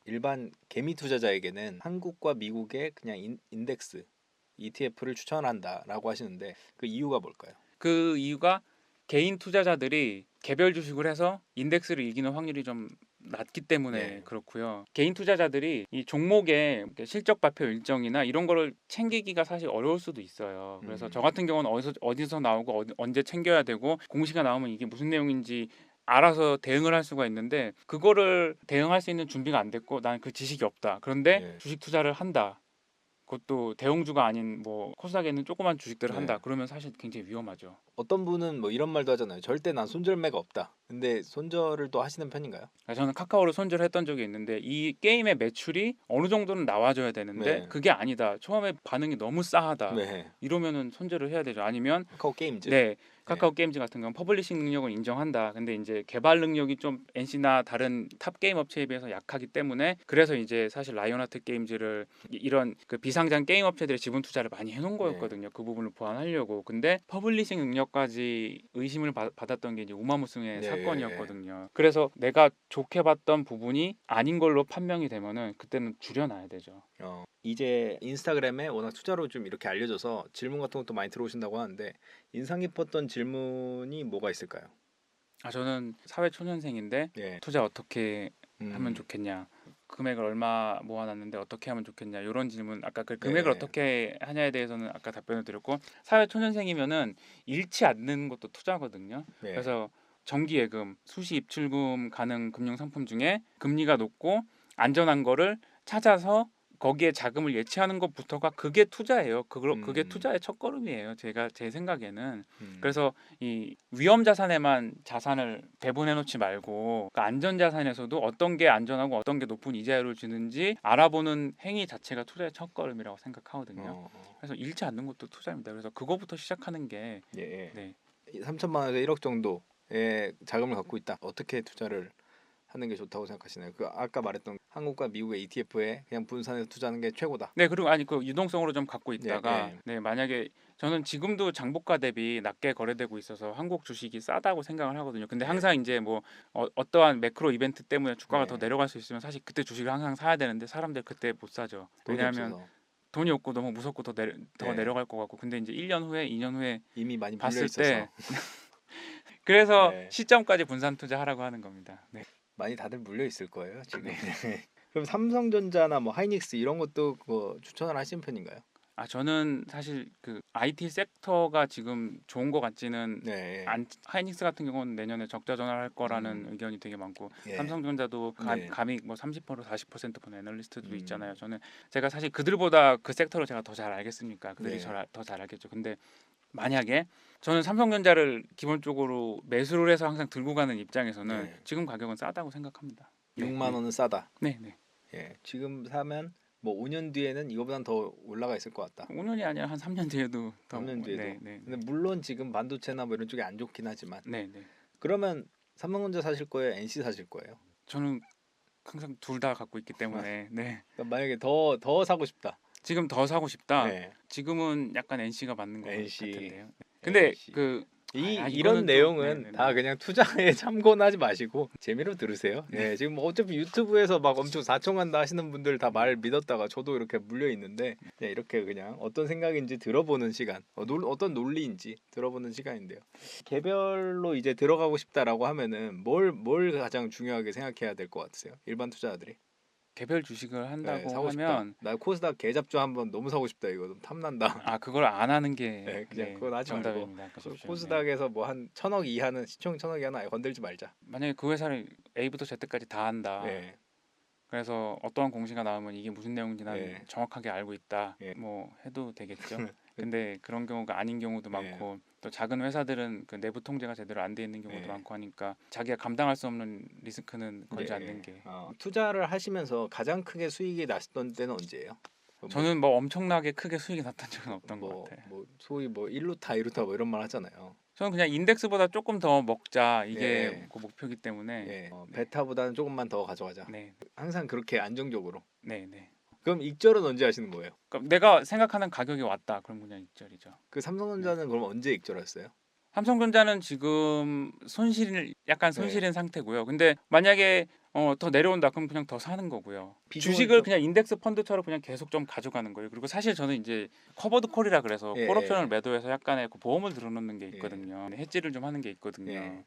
일반 개미 투자자에게는 한국과 미국의 그냥 인덱스 ETF를 추천한다라고 하시는데 그 이유가 뭘까요? 그 이유가 개인 투자자들이 개별 주식을 해서 인덱스를 이기는 확률이 좀 낮기 때문에 예. 그렇고요. 개인 투자자들이 이 종목의 실적 발표 일정이나 이런 거를 챙기기가 사실 어려울 수도 있어요. 그래서 저 같은 경우는 어디서 나오고 언제 챙겨야 되고 공시가 나오면 이게 무슨 내용인지 알아서 대응을 할 수가 있는데 그거를 대응할 수 있는 준비가 안 됐고 난 그 지식이 없다. 그런데 예. 주식 투자를 한다. 그것도 대형주가 아닌 뭐 코스닥에 있는 조그만 주식들을 한다. 네. 그러면 사실 굉장히 위험하죠. 어떤 분은 뭐 이런 말도 하잖아요. 절대 난 손절매가 없다. 근데 손절을 또 하시는 편인가요? 저는 카카오를 손절했던 적이 있는데 이 게임의 매출이 어느 정도는 나와줘야 되는데 네. 그게 아니다. 처음에 반응이 너무 싸하다. 네. 이러면은 손절을 해야 되죠. 아니면 카카오 게임즈. 네, 네. 카카오 게임즈 같은 경우는 퍼블리싱 능력을 인정한다. 근데 이제 개발 능력이 좀 NC나 다른 탑 게임 업체에 비해서 약하기 때문에 그래서 이제 사실 라이온하트 게임즈를 이런 그 비상장 게임 업체들의 지분 투자를 많이 해놓은 네. 거였거든요. 그 부분을 보완하려고. 근데 퍼블리싱 능력까지 의심을 받았던 게 이제 우마무승의 네. 예. 사건이었거든요. 그래서 내가 좋게 봤던 부분이 아닌 걸로 판명이 되면은 그때는 줄여놔야 되죠. 이제 인스타그램에 워낙 투자로 좀 이렇게 알려져서 질문 같은 것도 많이 들어오신다고 하는데 인상 깊었던 질문이 뭐가 있을까요? 저는 사회 초년생인데 예. 투자 어떻게 하면 음. 좋겠냐, 금액을 얼마 모아놨는데 어떻게 하면 좋겠냐, 이런 질문. 아까 그 금액을 네. 어떻게 하냐에 대해서는 아까 답변을 드렸고, 사회 초년생이면은 잃지 않는 것도 투자거든요. 네. 그래서 정기예금, 수시 입출금 가능 금융 상품 중에 금리가 높고 안전한 거를 찾아서 거기에 자금을 예치하는 것부터가 그게 투자예요. 그게 음. 투자의 첫걸음이에요. 제 생각에는. 음. 그래서 이 위험 자산에만 자산을 배분해 놓지 말고 그 안전 자산에서도 어떤 게 안전하고 어떤 게 높은 이자율을 주는지 알아보는 행위 자체가 투자의 첫걸음이라고 생각하거든요. 어. 그래서 잃지 않는 것도 투자입니다. 그래서 그거부터 시작하는 게 예. 네. 3천만 원에서 1억 정도의 자금을 갖고 있다. 어떻게 투자를 하는 게 좋다고 생각하시나요? 그 아까 말했던 한국과 미국의 ETF에 그냥 분산해서 투자하는 게 최고다. 네, 그리고 아니 그 유동성으로 좀 갖고 예. 있다가 예. 네, 만약에 저는 지금도 장보가 대비 낮게 거래되고 있어서 한국 주식이 싸다고 생각을 하거든요. 근데 예. 항상 이제 뭐 떠한 매크로 이벤트 때문에 주가가 더 네. 내려갈 수 있으면 사실 그때 주식을 항상 사야 되는데 사람들 그때 못 사죠. 돈이 왜냐하면 없어서. 돈이 없고 너무 무섭고 더 예. 내려갈 것 같고. 근데 이제 1년 후에 2년 후에 이미 많이 물려 봤을 있어서. 때 그래서 예. 시점까지 분산 투자하라고 하는 겁니다. 네. 많이 다들 물려 있을 거예요, 지금. 네. 그럼 삼성전자나 뭐 하이닉스 이런 것도 그거 추천을 하시는 편인가요? 저는 사실 그 IT 섹터가 지금 좋은 것 같지는 네. 하이닉스 같은 경우는 내년에 적자 전환할 거라는 음. 의견이 되게 많고, 예. 삼성전자도 네. 감히 뭐 30% 40% 보는 애널리스트도 있잖아요. 음. 저는 제가 사실 그들보다 그 섹터를 제가 더 잘 알겠습니까? 그들이 네. 더 잘 알겠죠. 근데 만약에 저는 삼성전자를 기본적으로 매수를 해서 항상 들고 가는 입장에서는 네. 지금 가격은 싸다고 생각합니다. 네, 6만 네, 원은 싸다. 네, 네. 예. 지금 사면 뭐 5년 뒤에는 이거보단 더 올라가 있을 것 같다. 5년이 아니라 한 3년 뒤에도 더. 3년 뒤에도. 네, 네, 근데 네, 물론 지금 반도체나 뭐 이런 쪽이 안 좋긴 하지만 네, 네. 그러면 삼성전자 사실 거예요? NC 사실 거예요? 저는 항상 둘 다 갖고 있기 때문에 네. 그러니까 만약에 더 사고 싶다. 지금 더 사고 싶다. 예. 지금은 약간 NC가 맞는 것 NC. 같은데요. 근데 NC. 그 이런 이거는 또 내용은 네네네. 다 그냥 투자에 참고는 하지 마시고 재미로 들으세요. 네. 예, 지금 어차피 유튜브에서 막 엄청 4천 간다 하시는 분들 다 네. 말 믿었다가 저도 이렇게 물려 있는데 그냥 이렇게 그냥 어떤 생각인지 들어보는 시간, 어떤 논리인지 들어보는 시간인데요. 개별로 이제 들어가고 싶다라고 하면은 뭘 가장 중요하게 생각해야 될 것 같으세요? 일반 투자자들이. 개별 주식을 예, 한다고 사고 싶다. 하면 나 코스닥 개잡조 한번 너무 사고 싶다. 이거 좀 탐난다. 그걸 안 하는 게 예, 그냥 네, 그건 하지 말고 정답입니다. 그러십시오. 네. 코스닥에서 뭐 한 천억 이하는 시총 천억 이하는 아예 건들지 말자. 만약에 그 회사를 A부터 Z까지 다 한다. 예, 그래서 어떠한 공시가 나오면 이게 무슨 내용인지 난 예, 정확하게 알고 있다. 예, 뭐 해도 되겠죠. 근데 그런 경우가 아닌 경우도 예, 많고, 또 작은 회사들은 그 내부 통제가 제대로 안 돼 있는 경우도 예, 많고 하니까 자기가 감당할 수 없는 리스크는 걸지 않는 예. 게. 투자를 하시면서 가장 크게 수익이 났던 때는 언제예요? 뭐, 저는 뭐 엄청나게 크게 수익이 났던 적은 없던 것 같아요. 소위 뭐 1루타, 2루타 뭐 이런 말 하잖아요. 저는 그냥 인덱스보다 조금 더 먹자, 예, 이게 예, 그 목표이기 때문에. 예. 네, 베타보다는 조금만 더 가져가자. 네, 항상 그렇게 안정적으로. 네, 네. 그럼 익절은 언제 하시는 거예요? 그러니까 내가 생각하는 가격이 왔다. 그럼 그냥 익절이죠. 그 네. 삼성전자는 그럼 언제 익절했어요? 삼성전자는 지금 약간 손실인 상태고요. 근데 만약에 더 내려온다 그럼 그냥 더 사는 거고요. 비중을 주식을 좀- 그냥 인덱스 펀드처럼 그냥 계속 좀 가져가는 거예요. 그리고 사실 저는 이제 커버드 콜이라 그래서 예, 콜옵션을 예. 매도해서 약간의 그 보험을 들어놓는 게 있거든요. 해지를 좀 하는 게 있거든요. 예.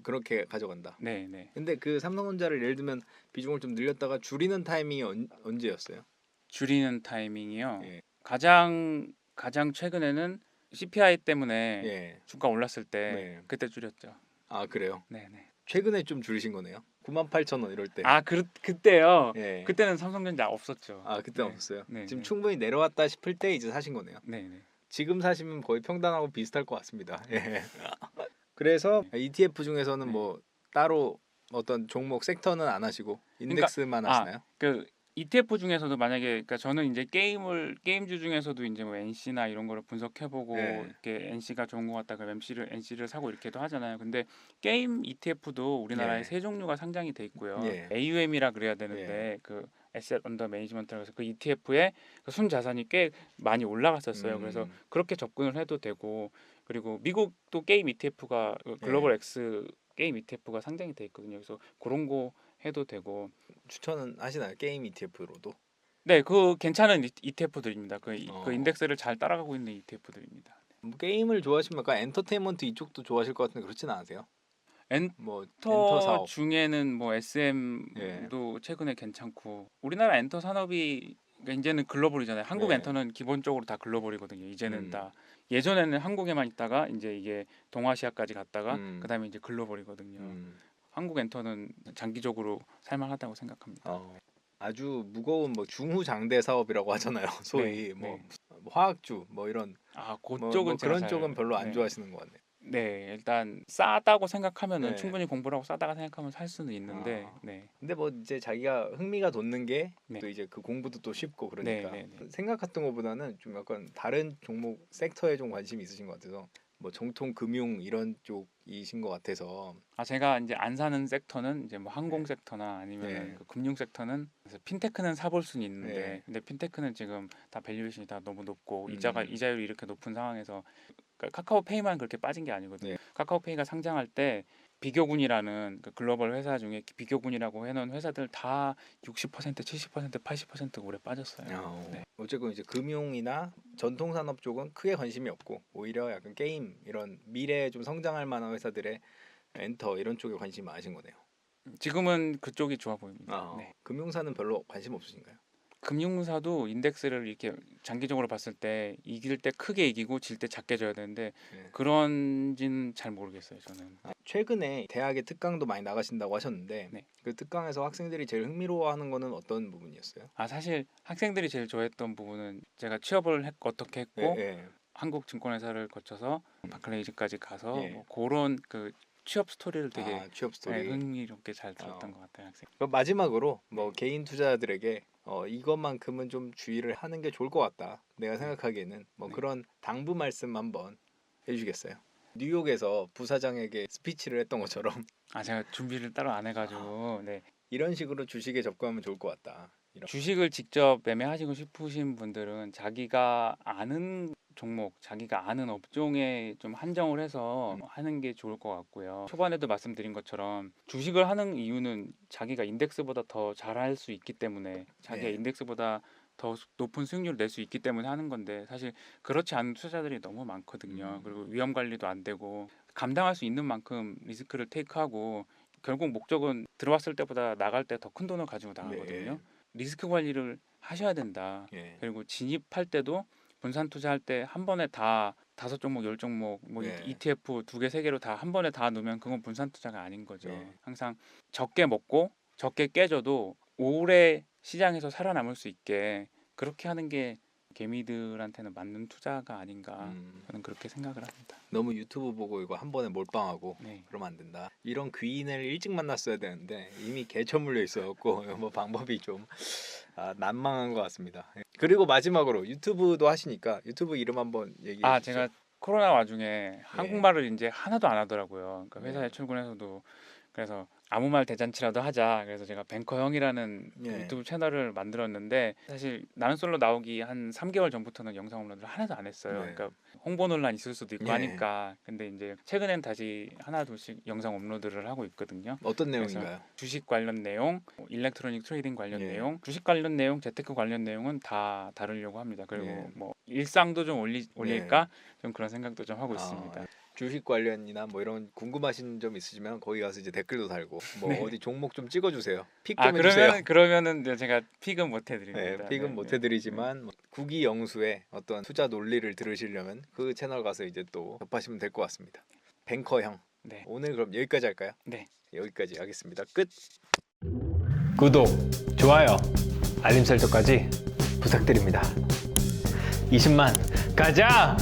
그렇게 가져간다. 네, 네. 근데 그 삼성전자를 예를 들면 비중을 좀 늘렸다가 줄이는 타이밍이 언제였어요? 줄이는 타이밍이요. 예. 가장 최근에는 CPI 때문에 예. 주가 올랐을 때 네. 그때 줄였죠. 아 그래요? 네, 네. 최근에 좀 줄이신 거네요. 98,000원 이럴 때. 그때요. 예. 그때는 삼성전자 없었죠. 아 그때 네. 없었어요. 네, 지금 네. 충분히 내려왔다 싶을 때 이제 사신 거네요. 네, 네. 지금 사시면 거의 평단하고 비슷할 것 같습니다. 예. 그래서 ETF 중에서는 네. 뭐 따로 어떤 종목 섹터는 안 하시고 인덱스만 아, 하시나요? 그 ETF 중에서도 만약에 그러니까 저는 이제 게임주 중에서도 이제 뭐 NC나 이런 거를 분석해보고 네. 이렇게 NC가 좋은 것 같다 그럼 NC를 사고 이렇게도 하잖아요. 근데 게임 ETF도 우리나라에 예. 세 종류가 상장이 돼 있고요. 예. AUM이라 그래야 되는데 그 Asset Under Management라고 해서 그 ETF에 그 순자산이 꽤 많이 올라갔었어요. 그래서 그렇게 접근을 해도 되고 그리고 미국도 게임 ETF가 글로벌 X 게임 ETF가 상장이 돼 있거든요. 그래서 그런 거 해도 되고 추천은 하시나요? 게임 ETF로도? 네, 그 괜찮은 ETF들입니다. 그 어. 인덱스를 잘 따라가고 있는 ETF들입니다. 뭐 게임을 좋아하시면 약간 엔터테인먼트 이쪽도 좋아하실 것 같은데 그렇진 않으세요? 뭐 엔터 엔터 사업. 중에는 뭐 예. SM도 최근에 괜찮고 우리나라 엔터 산업이 그러니까 이제는 글로벌이잖아요. 한국 예. 엔터는 기본적으로 다 글로벌이거든요. 이제는 음. 다 예전에는 한국에만 있다가 이제 이게 동아시아까지 갔다가 음. 그다음에 이제 글로벌이거든요. 음. 한국 엔터는 장기적으로 살만하다고 생각합니다. 아주 무거운 뭐 중후장대 사업이라고 하잖아요. 소위 네, 뭐 네. 화학주 뭐 이런 그쪽은 뭐 제가 그런 쪽은 별로 안 네. 좋아하시는 것 같네요. 네, 일단 싸다고 생각하면은 네. 충분히 공부를 하고 싸다고 생각하면 살 수는 있는데, 아. 네, 근데 뭐 이제 자기가 흥미가 돋는 게 네, 또 이제 그 공부도 또 쉽고 네, 그러니까 네, 네. 생각했던 것보다는 좀 약간 다른 종목 섹터에 좀 관심이 있으신 것 같아서 뭐 정통 금융 이런 쪽이신 것 같아서 제가 이제 안 사는 섹터는 이제 뭐 항공 네. 섹터나 아니면은 네. 그 금융 섹터는 그래서 핀테크는 사볼 수는 있는데, 네. 근데 핀테크는 지금 다 밸류에이션이 다 너무 높고 음. 이자율이 이렇게 높은 상황에서 그러니까 카카오페이만 그렇게 빠진 게 아니거든요. 네. 카카오페이가 상장할 때 비교군이라는 그 글로벌 회사 중에 비교군이라고 해놓은 회사들 다 60%, 70%, 80% 올해 빠졌어요. 네. 어쨌건 이제 금융이나 전통 산업 쪽은 크게 관심이 없고 오히려 약간 게임 이런 미래에 좀 성장할 만한 회사들의 엔터 이런 쪽에 관심이 많으신 거네요. 지금은 그쪽이 좋아 보입니다. 네. 금융사는 별로 관심 없으신가요? 금융사도 인덱스를 이렇게 장기적으로 봤을 때 이길 때 크게 이기고 질 때 작게 져야 되는데 네. 그런지는 잘 모르겠어요. 저는. 최근에 대학의 특강도 많이 나가신다고 하셨는데 네. 그 특강에서 학생들이 제일 흥미로워하는 거는 어떤 부분이었어요? 사실 학생들이 제일 좋아했던 부분은 제가 취업을 어떻게 예, 했고 예. 한국 증권회사를 거쳐서 바클레이즈까지 가서 예. 뭐 그런 그 취업 스토리를 되게 취업 스토리. 흥미롭게 잘 들었던 것 같아요, 학생. 그럼 마지막으로 뭐 개인 투자자들에게 이것만큼은 좀 주의를 하는 게 좋을 것 같다. 내가 생각하기에는 뭐 네. 그런 당부 말씀 한번 해주시겠어요? 뉴욕에서 부사장에게 스피치를 했던 것처럼 제가 준비를 따로 안 해가지고 네. 이런 식으로 주식에 접근하면 좋을 것 같다. 이런. 주식을 직접 매매하시고 싶으신 분들은 자기가 아는 종목, 자기가 아는 업종에 좀 한정을 해서 하는 게 좋을 것 같고요. 초반에도 말씀드린 것처럼 주식을 하는 이유는 자기가 인덱스보다 더 잘할 수 있기 때문에 자기가 네. 인덱스보다 더 높은 수익률을 낼 수 있기 때문에 하는 건데 사실 그렇지 않은 투자자들이 너무 많거든요. 그리고 위험 관리도 안 되고 감당할 수 있는 만큼 리스크를 테이크하고 결국 목적은 들어왔을 때보다 나갈 때 더 큰 돈을 가지고 나가거든요. 리스크 관리를 하셔야 된다. 예. 그리고 진입할 때도 분산 투자할 때 한 번에 다 5종목, 10종목, 뭐 네. ETF 2개, 3개로 다 한 번에 다 넣으면 그건 분산 투자가 아닌 거죠. 네. 항상 적게 먹고 적게 깨져도 오래 시장에서 살아남을 수 있게 그렇게 하는 게 개미들한테는 맞는 투자가 아닌가 저는 그렇게 생각을 합니다. 너무 유튜브 보고 이거 한 번에 몰빵하고 네. 그러면 안 된다. 이런 귀인을 일찍 만났어야 되는데 이미 개처물려 있어갖고 뭐 방법이 좀 난망한 것 같습니다. 그리고 마지막으로 유튜브도 하시니까 유튜브 이름 한번 얘기해 주시죠. 제가 코로나 와중에 한국말을 이제 하나도 안 하더라고요. 그러니까 회사에 네. 출근해서도 그래서 아무 말 대잔치라도 하자. 그래서 제가 뱅커 형이라는 예. 유튜브 채널을 만들었는데 사실 나는 솔로 나오기 한 3개월 전부터는 영상 업로드를 하나도 안 했어요. 네. 그러니까 홍보 논란 있을 수도 있고 예. 하니까. 근데 이제 최근엔 다시 하나 둘씩 영상 업로드를 하고 있거든요. 어떤 그래서 내용인가요? 주식 관련 내용, 일렉트로닉 트레이딩 관련 예. 내용, 주식 관련 내용, 재테크 관련 내용은 다 다루려고 합니다. 그리고 예. 뭐 일상도 좀 올릴까 좀 그런 생각도 좀 하고 있습니다. 주식 관련이나 뭐 이런 궁금하신 점 있으시면 거기 가서 이제 댓글도 달고 뭐 네. 어디 종목 좀 찍어주세요. 픽 아 좀 해주세요. 그러면은 이제 제가 픽은 못 해드립니다. 네, 픽은 못 해드리지만 뭐 구기 영수의 어떤 투자 논리를 들으시려면 그 채널 가서 이제 또 접하시면 될 것 같습니다. 뱅커 형. 네. 오늘 그럼 여기까지 할까요? 네. 여기까지 하겠습니다. 끝. 구독, 좋아요, 알림 설정까지 부탁드립니다. 20만 가자!